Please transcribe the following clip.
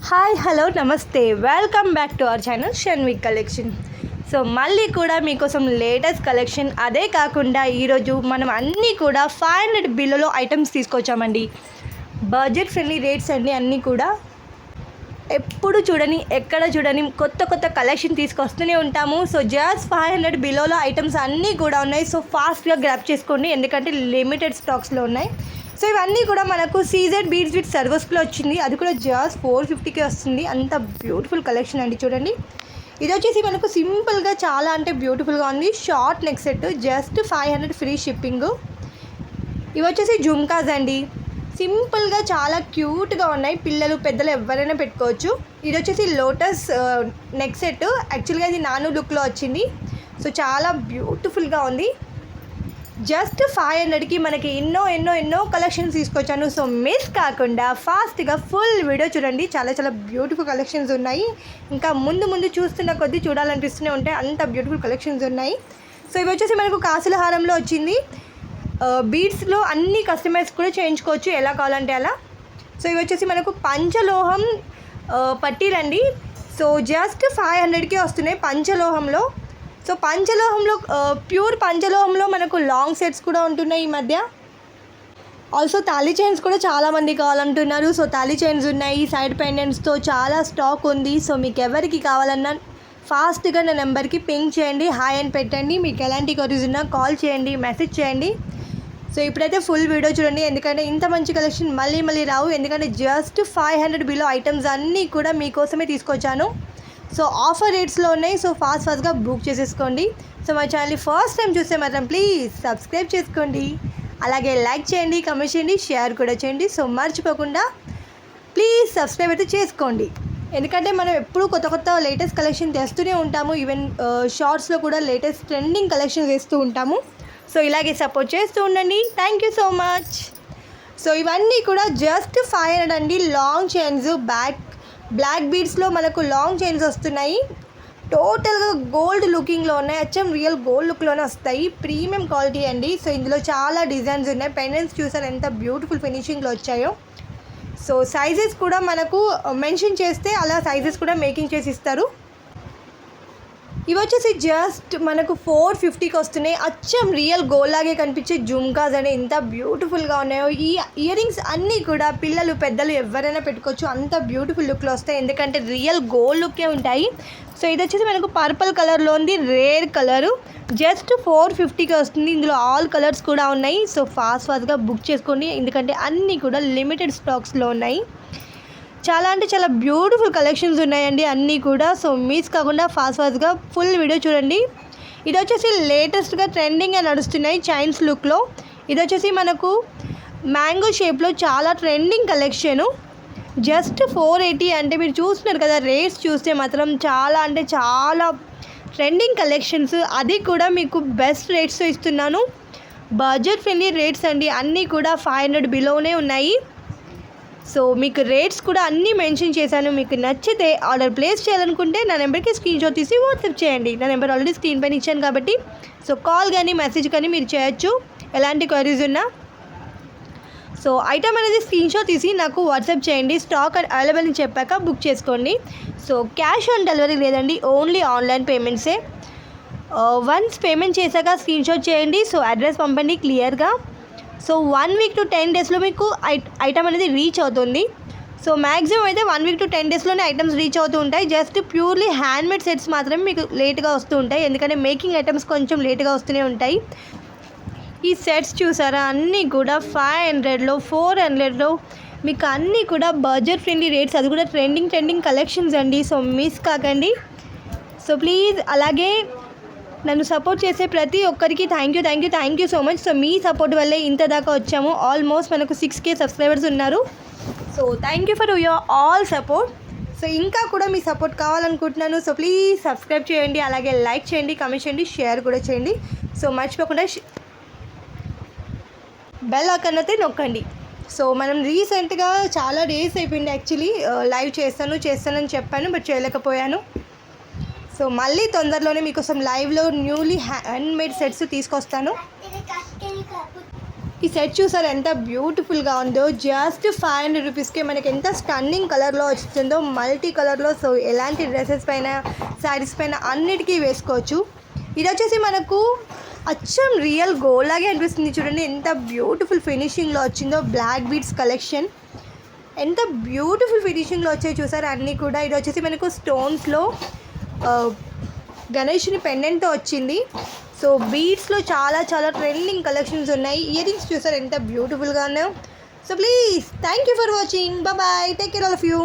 Hi hello నమస్తే welcome back to our channel Shanvik collection. So మళ్ళీ కూడా మీకోసం లేటెస్ట్ కలెక్షన్. అదే కాకుండా ఈరోజు మనం అన్నీ కూడా 500 బిల్లులో ఐటమ్స్ తీసుకొచ్చామండి. బడ్జెట్ ఫ్రెండ్లీ రేట్స్ అండి. అన్నీ కూడా ఎప్పుడు చూడని ఎక్కడ చూడని కొత్త కొత్త కలెక్షన్ తీసుకొస్తూనే ఉంటాము. సో జస్ట్ 500 బిలోలో ఐటమ్స్ అన్నీ కూడా ఉన్నాయి. సో ఫాస్ట్గా గ్రాప్ చేసుకోండి, ఎందుకంటే లిమిటెడ్ స్టాక్స్లో ఉన్నాయి. సో ఇవన్నీ కూడా మనకు సీజెడ్ బీడ్స్ విత్ సర్వస్లో వచ్చింది. అది కూడా జస్ట్ 450కి వస్తుంది. అంత బ్యూటిఫుల్ కలెక్షన్ అండి. చూడండి, ఇది వచ్చేసి మనకు సింపుల్గా చాలా అంటే బ్యూటిఫుల్గా ఉంది. Short neck set just 500 free shipping. ఇవి వచ్చేసి జుమ్కాస్ అండి. సింపుల్గా చాలా క్యూట్గా ఉన్నాయి. పిల్లలు పెద్దలు ఎవరైనా పెట్టుకోవచ్చు. ఇది వచ్చేసి లోటస్ నెక్ సెట్. యాక్చువల్గా ఇది నాను లుక్లో వచ్చింది. సో చాలా బ్యూటిఫుల్గా ఉంది. జస్ట్ 500కి మనకి ఎన్నో ఎన్నో ఎన్నో కలెక్షన్స్ తీసుకొచ్చాను. సో మిస్ కాకుండా ఫాస్ట్గా ఫుల్ వీడియో చూడండి. చాలా చాలా బ్యూటిఫుల్ కలెక్షన్స్ ఉన్నాయి. ఇంకా ముందు ముందు చూస్తున్న కొద్దీ చూడాలనిపిస్తూనే ఉంటాయి, అంత బ్యూటిఫుల్ కలెక్షన్స్ ఉన్నాయి. సో ఇవి వచ్చేసి మనకు కాసుల హారంలో వచ్చింది. బీడ్స్లో అన్ని కస్టమైజ్ కూడా చేయించుకోవచ్చు, ఎలా కావాలంటే అలా. సో ఇవి వచ్చేసి మనకు పంచలోహం పట్టీలండి. సో జస్ట్ 500కి వస్తున్నాయి పంచలోహంలో. సో పంచలోహంలో ప్యూర్ పంచలోహంలో మనకు లాంగ్ సెట్స్ కూడా ఉంటున్నాయి ఈ మధ్య. ఆల్సో తాళీ చైన్స్ కూడా చాలామంది కావాలంటున్నారు. సో తాళీ చైన్స్ ఉన్నాయి, సైడ్ పెండెంట్స్తో చాలా స్టాక్ ఉంది. సో మీకు ఎవరికి కావాలన్నా ఫాస్ట్గా నా నెంబర్కి పింక్ చేయండి, హాయ్ అని పెట్టండి. మీకు ఎలాంటి క్వరీస్ ఉన్నా కాల్ చేయండి, మెసేజ్ చేయండి. సో ఇప్పుడైతే ఫుల్ వీడియో చూడండి, ఎందుకంటే ఇంత మంచి కలెక్షన్ మళ్ళీ మళ్ళీ రావు. ఎందుకంటే జస్ట్ 500 బిలో ఐటమ్స్ అన్నీ కూడా మీకోసమే తీసుకొచ్చాను. సో ఆఫర్ రేట్స్లో ఉన్నాయి. సో ఫాస్ట్గా బుక్ చేసేసుకోండి. సో మా ఛానల్ని ఫస్ట్ టైం చూస్తే మాత్రం ప్లీజ్ సబ్స్క్రైబ్ చేసుకోండి, అలాగే లైక్ చేయండి, కమెంట్ చేయండి, షేర్ కూడా చేయండి. సో మర్చిపోకుండా ప్లీజ్ సబ్స్క్రైబ్ అయితే చేసుకోండి, ఎందుకంటే మనం ఎప్పుడు కొత్త కొత్త లేటెస్ట్ కలెక్షన్ తెస్తూనే ఉంటాము. ఈవెన్ షార్ట్స్లో కూడా లేటెస్ట్ ట్రెండింగ్ కలెక్షన్ వేస్తూ ఉంటాము. సో ఇలాగే సపోర్ట్ చేస్తూ ఉండండి. Thank you so much. So ఇవన్నీ కూడా జస్ట్ 500 అండి. లాంగ్ చైన్స్ బ్లాక్ బీడ్స్లో మనకు లాంగ్ చైన్స్ వస్తున్నాయి. టోటల్గా గోల్డ్ లుకింగ్లో ఉన్నాయి. అచ్చం రియల్ గోల్డ్ లుక్లోనే వస్తాయి. ప్రీమియం క్వాలిటీ అండి. సో ఇందులో చాలా డిజైన్స్ ఉన్నాయి. పెండెంట్స్ చూసారు ఎంత బ్యూటిఫుల్ ఫినిషింగ్లో వచ్చాయో. సో సైజెస్ కూడా మనకు మెన్షన్ చేస్తే అలా సైజెస్ కూడా మేకింగ్ చేసి ఇస్తారు. ఇవి వచ్చేసి జస్ట్ మనకు 450కి వస్తున్నాయి. అచ్చం రియల్ గోల్డ్ లాగే కనిపించే జుమ్కాస్ అని ఎంత బ్యూటిఫుల్గా ఉన్నాయో. ఈ ఇయర్ రింగ్స్ అన్నీ కూడా పిల్లలు పెద్దలు ఎవరైనా పెట్టుకోవచ్చు, అంత బ్యూటిఫుల్ లుక్లో వస్తాయి, ఎందుకంటే రియల్ గోల్డ్ లుక్కే ఉంటాయి. సో ఇది వచ్చేసి మనకు పర్పుల్ కలర్లో ఉంది, రేర్ కలరు. జస్ట్ 450కి వస్తుంది. ఇందులో ఆల్ కలర్స్ కూడా ఉన్నాయి. సో ఫాస్ట్గా బుక్ చేసుకోండి, ఎందుకంటే అన్నీ కూడా లిమిటెడ్ స్టాక్స్లో ఉన్నాయి. చాలా అంటే చాలా బ్యూటిఫుల్ కలెక్షన్స్ ఉన్నాయండి అన్నీ కూడా. సో మిస్ కాకుండా ఫాస్ట్గా ఫుల్ వీడియో చూడండి. ఇది వచ్చేసి లేటెస్ట్గా ట్రెండింగ్గా నడుస్తున్నాయి చైన్స్ లుక్లో. ఇది వచ్చేసి మనకు మ్యాంగో షేప్లో చాలా ట్రెండింగ్ కలెక్షను. జస్ట్ 480 అంటే మీరు చూస్తున్నారు కదా, రేట్స్ చూస్తే మాత్రం చాలా అంటే చాలా ట్రెండింగ్ కలెక్షన్స్. అది కూడా మీకు బెస్ట్ రేట్స్తో ఇస్తున్నాను. బడ్జెట్ ఫ్రెండ్లీ రేట్స్ అండి. అన్నీ కూడా 500 బిలోనే ఉన్నాయి. సో మీకు రేట్స్ కూడా అన్నీ మెన్షన్ చేశాను. మీకు నచ్చితే ఆర్డర్ ప్లేస్ చేయాలనుకుంటే నా నెంబర్కి స్క్రీన్ షాట్ తీసి వాట్సాప్ చేయండి. నా నెంబర్ ఆల్రెడీ స్క్రీన్ పైన ఇచ్చాను కాబట్టి సో కాల్ కానీ మెసేజ్ కానీ మీరు చేయొచ్చు, ఎలాంటి క్వరీస్ ఉన్నా. సో ఐటమ్ అనేది స్క్రీన్ షాట్ తీసి నాకు వాట్సాప్ చేయండి. స్టాక్ అవైలబుల్ అని చెప్పాక బుక్ చేసుకోండి. సో క్యాష్ ఆన్ డెలివరీ లేదండి, ఓన్లీ ఆన్లైన్ పేమెంట్సే. వన్స్ పేమెంట్ చేశాక స్క్రీన్ షాట్ చేయండి. సో అడ్రస్ పంపండి క్లియర్గా. సో 1 వీక్ టు 10 డేస్లో మీకు ఐటమ్ అనేది రీచ్ అవుతుంది. సో మ్యాక్సిమం అయితే 1 వీక్ టు 10 డేస్లోనే ఐటమ్స్ రీచ్ అవుతూ ఉంటాయి. జస్ట్ ప్యూర్లీ హ్యాండ్మేడ్ సెట్స్ మాత్రమే మీకు లేట్గా వస్తూ ఉంటాయి, ఎందుకంటే మేకింగ్ ఐటమ్స్ కొంచెం లేట్గా వస్తూనే ఉంటాయి. ఈ సెట్స్ చూసారా, అన్నీ కూడా 500లో 400లో మీకు అన్నీ కూడా బడ్జెట్ ఫ్రెండ్లీ రేట్స్, అది కూడా ట్రెండింగ్ కలెక్షన్స్ అండి. సో మిస్ కాకండి. సో ప్లీజ్ అలాగే నన్ను సపోర్ట్ చేసే ప్రతి ఒక్కరికి thank you so much. So me support వల్లే ఇంత దాకా వచ్చాము. ఆల్మోస్ట్ మనకు 6K సబ్స్క్రైబర్స్ ఉన్నారు. So thank you for your all support. So ఇంకా కూడా మీ సపోర్ట్ కావాలనుకుంటున్నాను. సో ప్లీజ్ సబ్స్క్రైబ్ చేయండి, అలాగే లైక్ చేయండి, కమెంట్ చేయండి, షేర్ కూడా చేయండి. సో మర్చిపోకుండా బెల్ ఐకాన్ అయితే నొక్కండి. సో మనం రీసెంట్గా చాలా డేస్ అయిపోయింది యాక్చువల్లీ లైవ్ చేస్తానని చెప్పాను, బట్ చేయలేకపోయాను. సో మళ్ళీ తొందరలోనే మీకోసం లైవ్లో న్యూలీ హ్యాండ్మేడ్ సెట్స్ తీసుకొస్తాను. ఈ సెట్ చూసారు ఎంత బ్యూటిఫుల్గా ఉందో. జస్ట్ 500 రూపీస్కే మనకి ఎంత స్టన్నింగ్ కలర్లో వచ్చిందో, మల్టీ కలర్లో. సో ఎలాంటి డ్రెస్సెస్ పైన, శారీస్ పైన అన్నిటికీ వేసుకోవచ్చు. ఇది వచ్చేసి మనకు అచ్చం రియల్ గోల్డ్ లాగే అనిపిస్తుంది. చూడండి ఎంత బ్యూటిఫుల్ ఫినిషింగ్లో వచ్చిందో. బ్లాక్ బీడ్స్ కలెక్షన్ ఎంత బ్యూటిఫుల్ ఫినిషింగ్లో వచ్చాయి చూసారు అన్నీ కూడా. ఇది వచ్చేసి మనకు స్టోన్స్లో గణేష్ని పెండెంట్తో వచ్చింది. సో బీడ్స్లో చాలా చాలా ట్రెండింగ్ కలెక్షన్స్ ఉన్నాయి. ఇయర్ రింగ్స్ చూసారు ఎంత బ్యూటిఫుల్గా ఉన్నాయో. So please thank you for watching. Bye, take care all of you.